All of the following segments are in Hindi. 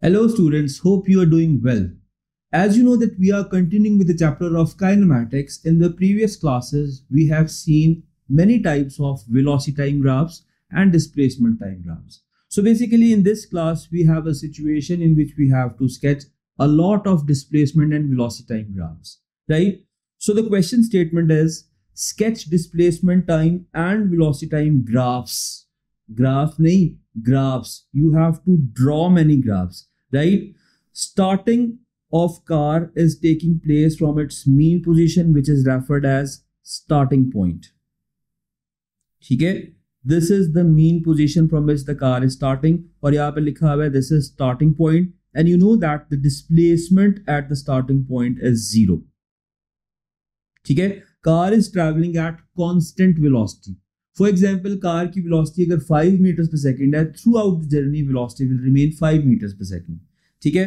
Hello students, hope you are doing well. As you know that we are continuing with the chapter of kinematics. In the previous classes, we have seen many types of velocity time graphs and displacement time graphs. So basically in this class, we have a situation in which we have to sketch a lot of displacement and velocity time graphs, right? So the question statement is sketch displacement time and velocity time graphs. Graph nahi, graphs. You have to draw many graphs, right? Starting of car is taking place from its mean position, which is referred as starting point. ठीक है, this is the mean position from which the car is starting, और यहाँ पे लिखा हुआ है this is starting point, and you know that the displacement at the starting point is 0. ठीक है, car is traveling at constant velocity. For example, car की velocity अगर 5 meters per second है, throughout the journey velocity will remain 5 meters per second. ठीक है,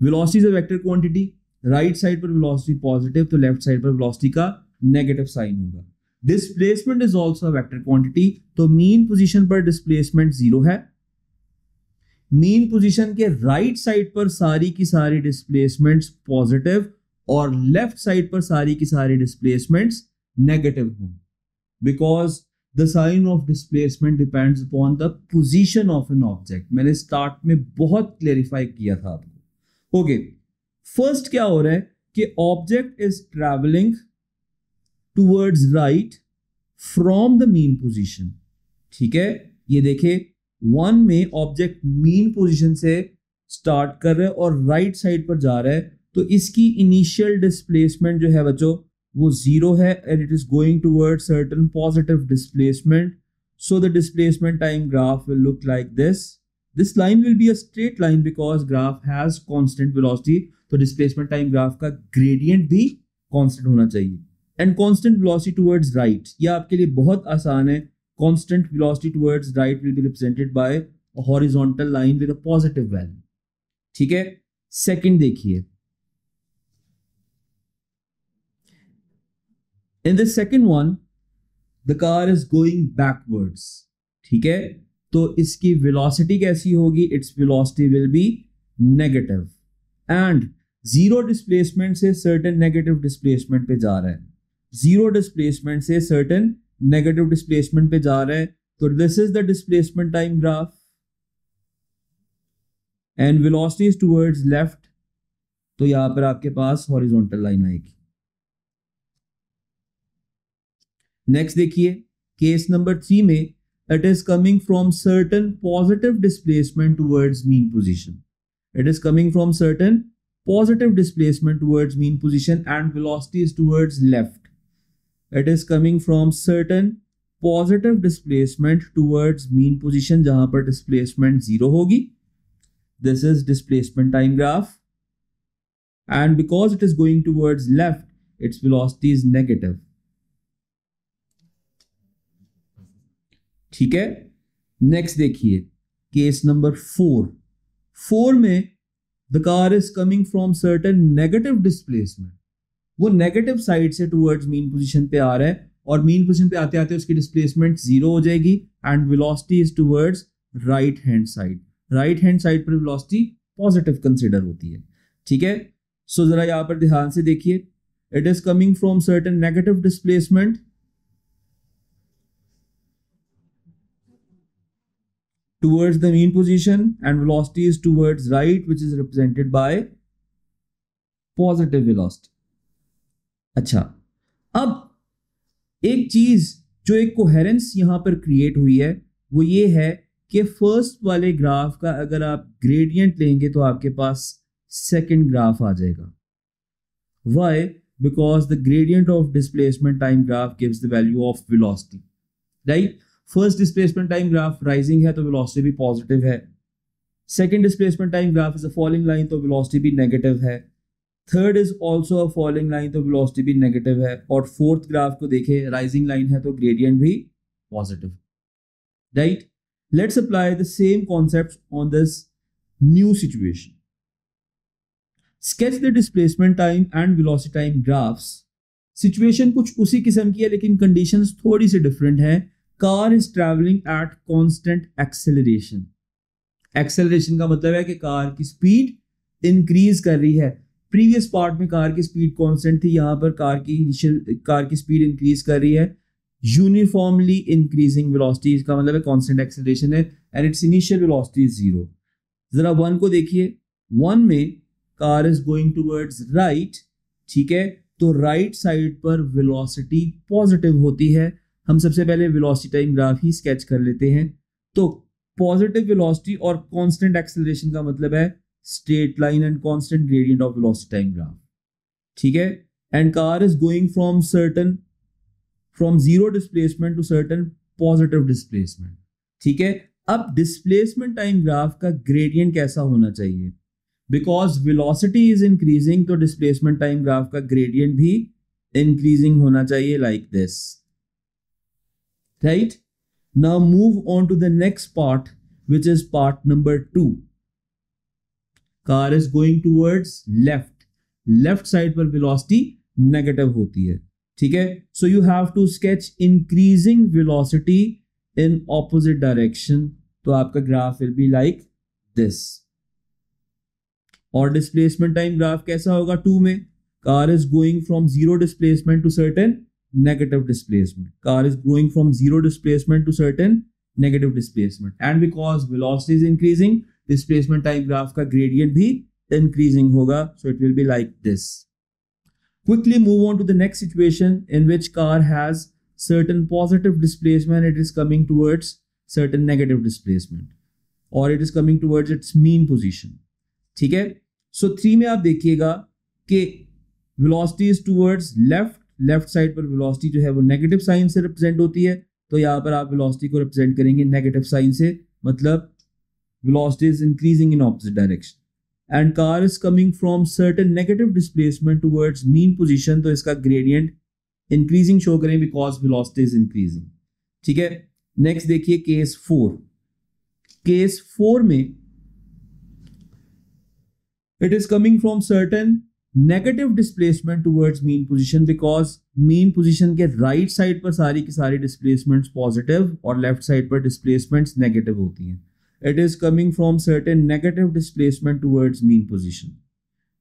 velocity is a vector quantity. Right side पर velocity पॉजिटिव तो लेफ्ट साइड पर velocity का नेगेटिव साइन होगा. Displacement is also vector quantity, तो मीन पोजीशन पर डिस्प्लेसमेंट 0 है. मीन पोजीशन के राइट साइड पर सारी की सारी डिस्प्लेसमेंट्स पॉजिटिव और लेफ्ट साइड पर सारी की सारी डिस्प्लेसमेंट्स नेगेटिव होंगे, because the sign of displacement depends upon the position of an object. मैंने स्टार्ट में बहुत क्लेरिफाई किया था आपको. ओके, फर्स्ट क्या हो रहा है कि object is travelling towards right from the mean position. ठीक है, ये देखे 1 में ऑब्जेक्ट मीन पोजीशन से स्टार्ट कर रहा है और राइट साइड पर जा रहा है, तो इसकी इनिशियल डिस्प्लेसमेंट जो है बच्चों वो 0 है and it is going towards certain positive displacement. So the displacement time graph will look like this. This line will be a straight line because graph has constant velocity. तो displacement time graph का gradient भी constant होना चाहिए. And constant velocity towards right, ये आपके लिए बहुत आसान है. Constant velocity towards right will be represented by a horizontal line with a positive value. ठीक है, second देखिए. In this second one, the car is going backwards. ठीक है, तो इसकी वेलोसिटी कैसी होगी? Its velocity will B negative and zero displacement से सर्टेन नेगेटिव डिस्प्लेसमेंट पे जा रहा है. जीरो डिस्प्लेसमेंट से सर्टेन नेगेटिव डिस्प्लेसमेंट पे जा रहा है, तो this is the displacement time graph and velocity is towards left. तो यहां पर आपके पास हॉरिजॉन्टल लाइन आएगी. नेक्स्ट देखिए, केस नंबर 3 में it is coming from certain positive displacement towards mean position. It is coming from certain positive displacement towards mean position and velocity is towards left. It is coming from certain positive displacement towards mean position जहां पर displacement 0 होगी. This is displacement time graph and because it is going towards left, its velocity is negative. ठीक है, नेक्स्ट देखिए केस नंबर 4 में the car is coming from certain negative displacement. वो नेगेटिव साइड से टुवर्ड्स मीन पोजीशन पे आ रहा है और मीन पोजीशन पे आते आते उसकी डिस्प्लेसमेंट 0 हो जाएगी and velocity is towards right hand side. Right hand side पर वेलोसिटी पॉजिटिव कंसिडर होती है. ठीक है, सो जरा यहां पर ध्यान से देखिए. It is coming from certain negative displacement towards the mean position and velocity is towards right, which is represented by positive velocity. अच्छा, अब एक चीज जो एक कोहेरेंस यहां पर क्रिएट हुई है वो ये है कि फर्स्ट वाले ग्राफ का अगर आप ग्रेडियंट लेंगे तो आपके पास सेकंड ग्राफ आ जाएगा. Why? Because the gradient of displacement time graph gives the value of velocity, right? First displacement time graph rising है तो वेलोसिटी भी पॉजिटिव है. Second displacement time graph is a falling line तो वेलोसिटी भी नेगेटिव है. Third is also a falling line तो वेलोसिटी भी नेगेटिव है. और फोर्थ ग्राफ को देखें, राइजिंग लाइन है तो ग्रेडियंट भी positive. Right, let's apply the same concept on this new situation. Sketch the displacement time and velocity time graphs. Situation कुछ उसी किस्म की है लेकिन कंडीशंस थोड़ी सी डिफरेंट है. Car is traveling at constant acceleration. Acceleration का मतलब है कि कार की स्पीड इंक्रीज कर रही है। प्रीवियस पार्ट में कार की स्पीड कांस्टेंट थी, यहां पर कार की स्पीड इंक्रीज कर रही है यूनिफॉर्मली इंक्रीजिंग वेलोसिटी, इसका मतलब है कांस्टेंट एक्सेलरेशन है and it's initial velocity is 0। जरा 1 को देखिए, 1 में car is going towards right, ठीक है, तो राइट साइड पर वेलोसिटी पॉजिटिव होती है। हम सबसे पहले वेलोसिटी टाइम ग्राफ ही स्केच कर लेते हैं। तो पॉजिटिव वेलोसिटी और कांस्टेंट एक्सेलरेशन का मतलब है straight line and constant gradient of velocity time graph, ठीक है। And car is going from zero displacement to certain positive displacement, ठीक है। अब डिस्प्लेसमेंट टाइम ग्राफ का ग्रेडियंट कैसा होना चाहिए? बिकॉज वेलोसिटी इज इंक्रीजिंग, तो डिस्प्लेसमेंट टाइम ग्राफ का ग्रेडियंट भी इंक्रीजिंग होना चाहिए, like this, right. Now move on to the next part, which is part number 2. Car is going towards left, left side पर वेलोसिटी नेगेटिव होती है, ठीक है। So you have to sketch increasing velocity in opposite direction, तो आपका graph will be like this. और डिस्प्लेसमेंट टाइम ग्राफ कैसा होगा 2 में? Car is going from zero displacement to certain negative displacement, car is going from zero displacement to certain negative displacement, and because velocity is increasing, displacement time graph का gradient भी increasing होगा, so it will be like this. Quickly move on to the next situation in which car has certain positive displacement, it is coming towards certain negative displacement, or it is coming towards its mean position, ठीक है। So 3 में आप देखिएगा कि velocity is towards left side पर velocity जो है वो negative sign से represent होती है, तो यहां पर आप वेलोसिटी को रिप्रेजेंट करेंगे नेगेटिव साइन से, मतलब velocity is increasing in opposite direction and car is coming from certain negative displacement towards mean position, तो इसका ग्रेडियंट इंक्रीजिंग शो करें बिकॉज वेलोसिटी इज इंक्रीजिंग, ठीक है। नेक्स्ट देखिए केस 4। केस 4 में it is coming from certain negative displacement towards mean position, because mean position के राइट साइड पर सारी की सारी डिस्प्लेसमेंट्स पॉजिटिव और लेफ्ट साइड पर डिस्प्लेसमेंट्स नेगेटिव होती हैं। It is coming from certain negative displacement towards mean position,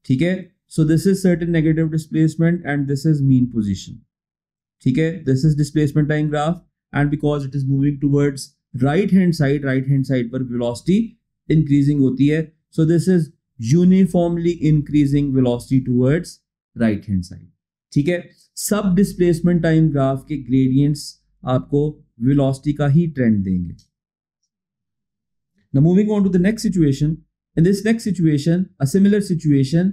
ठीक है। So this is certain negative displacement and this is mean position, ठीक है। This is displacement time graph and because it is moving towards right hand side पर वेलोसिटी इंक्रीजिंग होती है, so this is uniformly increasing velocity towards right hand side, ठीक है। सब डिस्प्लेसमेंट टाइम ग्राफ के ग्रेडियंट्स आपको वेलोसिटी का ही ट्रेंड देंगे। Now moving on to the next situation. In this next situation, a similar situation,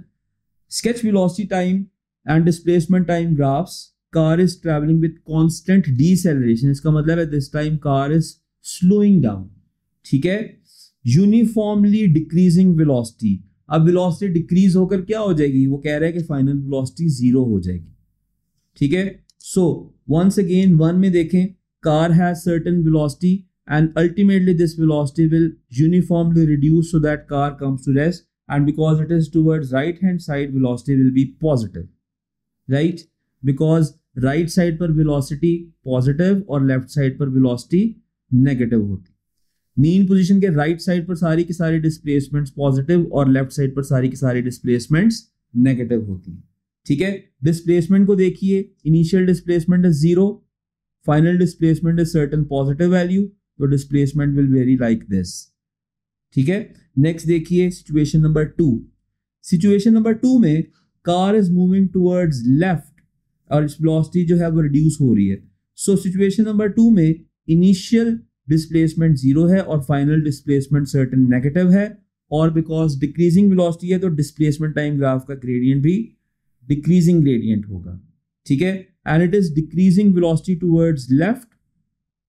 sketch velocity time and displacement time graphs. Car is traveling with constant deceleration. इसका मतलब है this time car is slowing down, ठीक है। Uniformly decreasing velocity. अब वेलोसिटी डिक्रीज होकर क्या हो जाएगी? वो कह रहा है कि फाइनल वेलोसिटी 0 हो जाएगी, ठीक है। सो वंस अगेन 1 में देखें, car has certain velocity and ultimately this velocity will uniformly reduce so that car comes to rest, and because it is towards right hand side velocity will be positive, right, because right side पर velocity positive और left side पर velocity negative होती। mean position के right side पर सारी की सारी displacements positive और left side पर सारी की सारी displacements negative होती, ठीक है। displacement को देखिए, initial displacement is 0, final displacement is certain positive value, तो displacement will very like this, ठीक है। नेक्स्ट देखिए सिचुएशन नंबर 2। सिचुएशन नंबर 2 में car is moving towards left और इस वेलोसिटी जो है वो रिड्यूस हो रही है। सो सिचुएशन नंबर 2 में इनिशियल डिस्प्लेसमेंट 0 है और फाइनल डिस्प्लेसमेंट सर्टेन नेगेटिव है, और बिकॉज डिक्रीजिंग वेलोसिटी है तो डिस्प्लेसमेंट टाइम ग्राफ का ग्रेडियंट भी डिक्रीजिंग ग्रेडियंट होगा, ठीक है। And it is decreasing velocity towards left,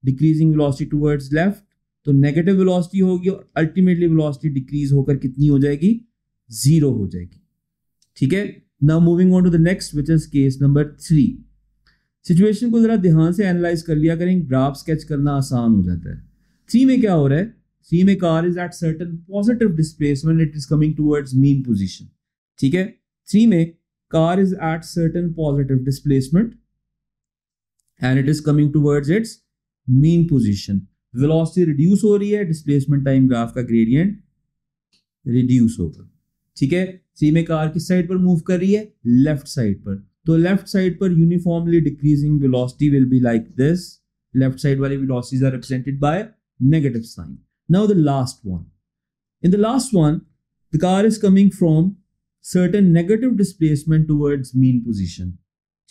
decreasing velocity towards left, तो नेगेटिव वेलोसिटी होगी और अल्टीमेटली वेलोसिटी डिक्रीज होकर कितनी हो जाएगी? 0 हो जाएगी, ठीक है। Now moving on to the next which is case number 3। Situation को जरा ध्यान से एनालाइज कर लिया करें, ग्राफ स्केच करना आसान हो जाता है। 3 में क्या हो रहा है? 3 में car is at certain positive displacement, it is coming towards mean position, ठीक है। 3 में car is at certain positive displacement and it is coming towards it's mean position. Velocity reduce हो रही है, डिस्प्लेसमेंट टाइम ग्राफ का ग्रेडियंट रिड्यूस होगा। ठीक है, सी में कार किस साइड पर मूव कर रही है, लेफ्ट साइड पर, तो लेफ्ट साइड पर uniformly decreasing velocity will be like this, left side वाली velocities are represented by negative sign. Now the last one, in the last one the car is coming from certain negative displacement towards mean position।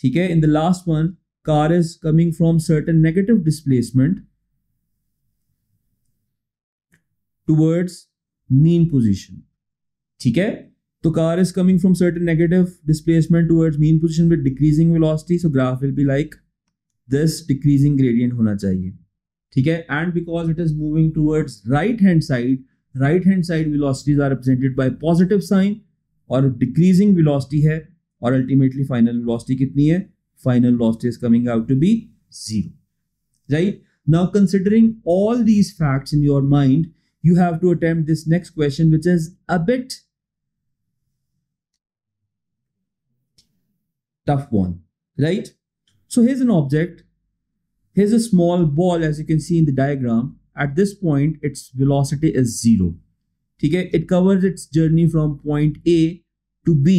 ठीक है, in the last one car is coming from certain negative displacement towards mean position। ठीक है, तो car is coming from certain negative displacement towards mean position with decreasing velocity, so graph will be like this, decreasing gradient होना चाहिए। ठीक है, and because it is moving towards right hand side velocities are represented by positive sign और decreasing velocity है, और ultimately final velocity कितनी है, final velocity is coming out to be 0। right, now considering all these facts in your mind, you have to attempt this next question, which is a bit tough one, right? So here's an object, here's a small ball, as you can see in the diagram. At this point its velocity is 0। ठीक है, it covers its journey from point A to B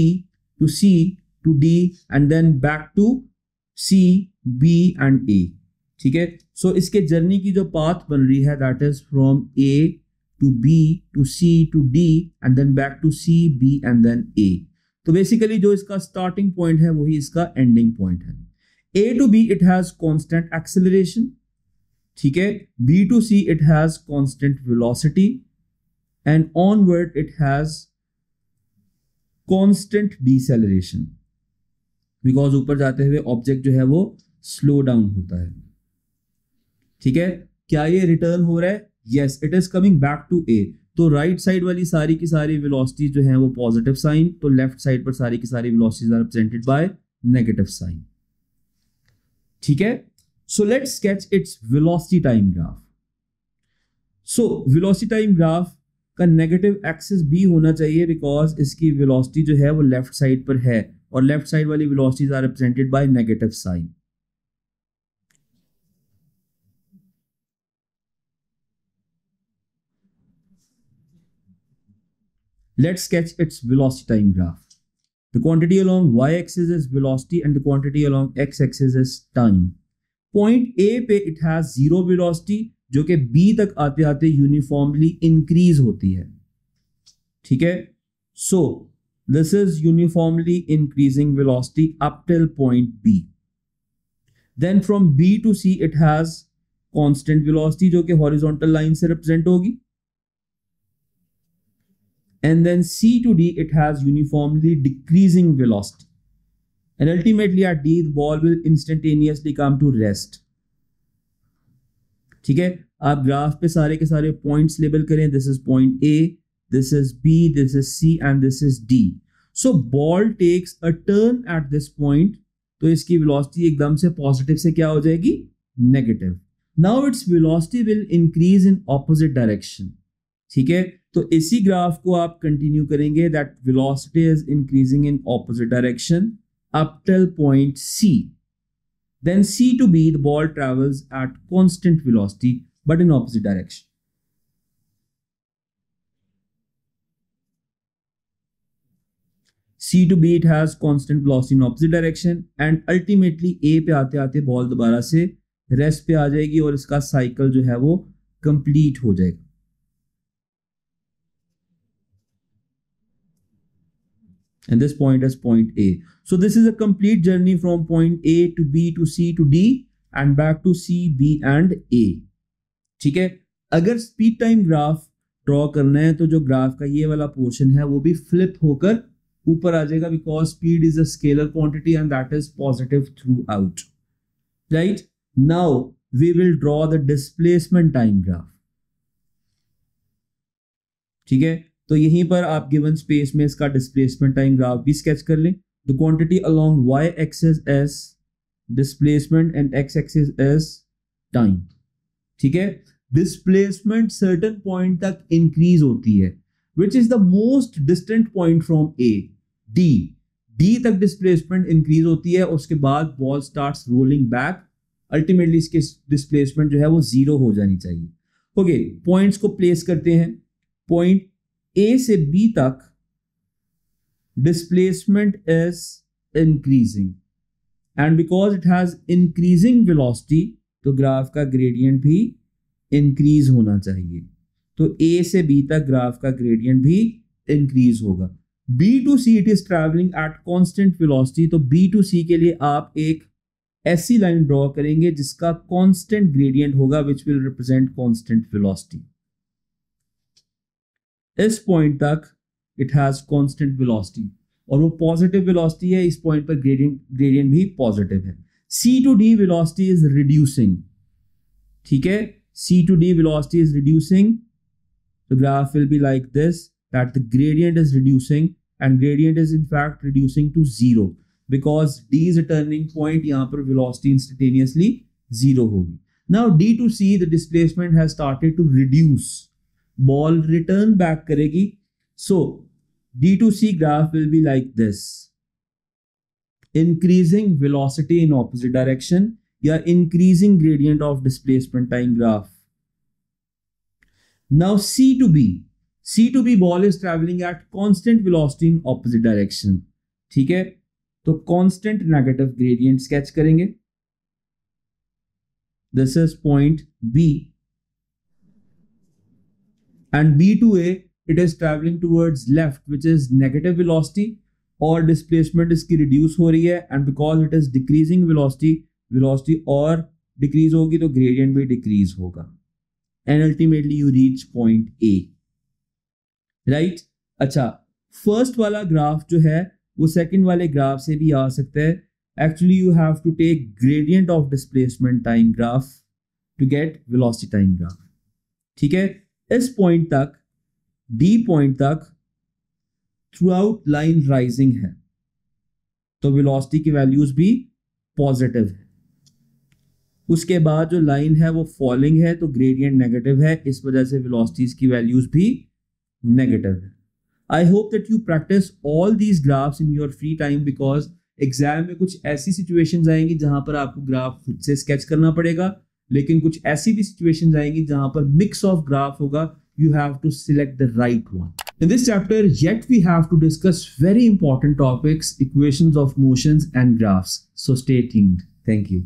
to C to D and then back to C, B and A। ठीक है, so इसके जर्नी की जो पाथ बन रही है that is from A to B to C to D and then back to C, B and then A। तो बेसिकली जो इसका स्टार्टिंग पॉइंट है वही इसका एंडिंग पॉइंट है। A to B it has constant acceleration, ठीक है, B to C it has constant velocity and onward it has constant deceleration, because ऊपर जाते हुए ऑब्जेक्ट जो है वो स्लो डाउन होता है। ठीक है, क्या ये रिटर्न हो रहा है, yes it is coming back to A, तो राइट साइड वाली सारी की सारी वेलोसिटी जो है वो पॉजिटिव साइन, तो लेफ्ट साइड पर सारी की सारी velocities are represented by negative sign. ठीक है, so let's sketch its velocity time graph। so velocity time graph का नेगेटिव एक्सिस भी होना चाहिए, बिकॉज इसकी वेलोसिटी जो है वो लेफ्ट साइड पर है, और लेफ्ट साइड वाली velocities are represented by negative sign. let's sketch its velocity time graph। the quantity along y-axis is velocity and the quantity along x-axis is time। Point A पे इट हैज 0 वेलोसिटी, जो कि बी तक आते आते यूनिफॉर्मली इंक्रीज होती है। ठीक है, so this is uniformly increasing velocity up till point B. Then from B to C it has constant velocity, जो कि हॉरिजॉन्टल लाइन से रिप्रेजेंट होगी, and then C to D it has uniformly decreasing velocity, and ultimately at D the ball will instantaneously come to rest। ठीक है, आप ग्राफ पे सारे के सारे पॉइंट्स लेबल करें, this is point A, this is B, this is C and this is D। so ball takes a turn at this point, तो इसकी वेलोसिटी एकदम से पॉजिटिव से क्या हो जाएगी, negative. Now its velocity will increase in opposite direction. ठीक है, तो इसी ग्राफ को आप कंटिन्यू करेंगे, that velocity is increasing in opposite direction up till point C। then C to B the ball travels at constant velocity but in opposite direction। C to B it has constant velocity in opposite direction and ultimately A पे आते आते बॉल दोबारा से रेस्ट पे आ जाएगी और इसका साइकिल जो है वो कंप्लीट हो जाएगा। And this point is point A। so this is a complete journey from point A to B to C to D and back to C, B and A। ठीक है, अगर स्पीड टाइम ग्राफ ड्रॉ करना है तो जो ग्राफ का ये वाला पोर्शन है वो भी फ्लिप होकर ऊपर आ जाएगा, because speed is a scalar quantity and that is positive throughout. Right, now we will draw the displacement time graph. ठीक है, तो यहीं पर आप गिवन स्पेस में इसका डिस्प्लेसमेंट टाइम ग्राफ भी स्केच कर लें। The quantity along y axis is displacement and x axis is time. ठीक है, डिस्प्लेसमेंट सर्टेन पॉइंट तक इंक्रीज होती है, which is the most distant point from A, D तक डिस्प्लेसमेंट इंक्रीज होती है, उसके बाद ball starts rolling back, ultimately इसके डिस्प्लेसमेंट जो है वो 0 हो जानी चाहिए। ओके, पॉइंट्स को प्लेस करते हैं। पॉइंट ए से बी तक displacement is increasing and because it has increasing velocity तो ग्राफ का ग्रेडियंट भी इंक्रीज होना चाहिए। तो A से B तक ग्राफ का ग्रेडियंट भी इंक्रीज होगा। B to C it is traveling at constant velocity, तो B to C के लिए आप एक ऐसी लाइन ड्रॉ करेंगे जिसका कांस्टेंट ग्रेडियंट होगा which will represent constant velocity. इस पॉइंट तक इट हैज कांस्टेंट वेलोसिटी और वो पॉजिटिव वेलोसिटी है, इस पॉइंट पर ग्रेडियंट भी पॉजिटिव है। C to D velocity is reducing, ठीक है, C to D velocity is reducing, the graph will be like this, that the gradient is reducing and gradient is in fact reducing to 0 because D is a turning point, यहाँ पर velocity instantaneously 0 होगी। Now D to C the displacement has started to reduce, ball return back करेगी, so D to C graph will be like this, increasing velocity in opposite direction या increasing gradient of displacement time graph। Now C to B ball is traveling at constant velocity in opposite direction, ठीक है, तो constant negative gradient sketch करेंगे। This is point B and B to A it is traveling towards left which is negative velocity और displacement इसकी reduce हो रही है and because it is decreasing velocity और decrease होगी तो gradient भी decrease होगा and ultimately you reach point A, right? अच्छा, first वाला ग्राफ जो है वो second वाले ग्राफ से भी आ सकता है। Actually you have to take gradient of displacement time graph to get velocity time graph, ठीक है। इस point तक D point तक throughout line rising है तो velocity की values भी positive है। उसके बाद जो लाइन है वो फॉलिंग है तो ग्रेडियंट नेगेटिव है, इस वजह से वेलोसिटीज की वैल्यूज भी नेगेटिव है। I hope that you practice all these graphs in your free time because exam में कुछ ऐसी सिचुएशंस आएंगी जहां पर आपको ग्राफ खुद से स्केच करना पड़ेगा, लेकिन कुछ ऐसी भी सिचुएशंस आएंगी जहां पर मिक्स ऑफ ग्राफ होगा। You have to select the right one. In this chapter, yet we have to discuss very important topics, equations of motions and graphs. So stay tuned. Thank you.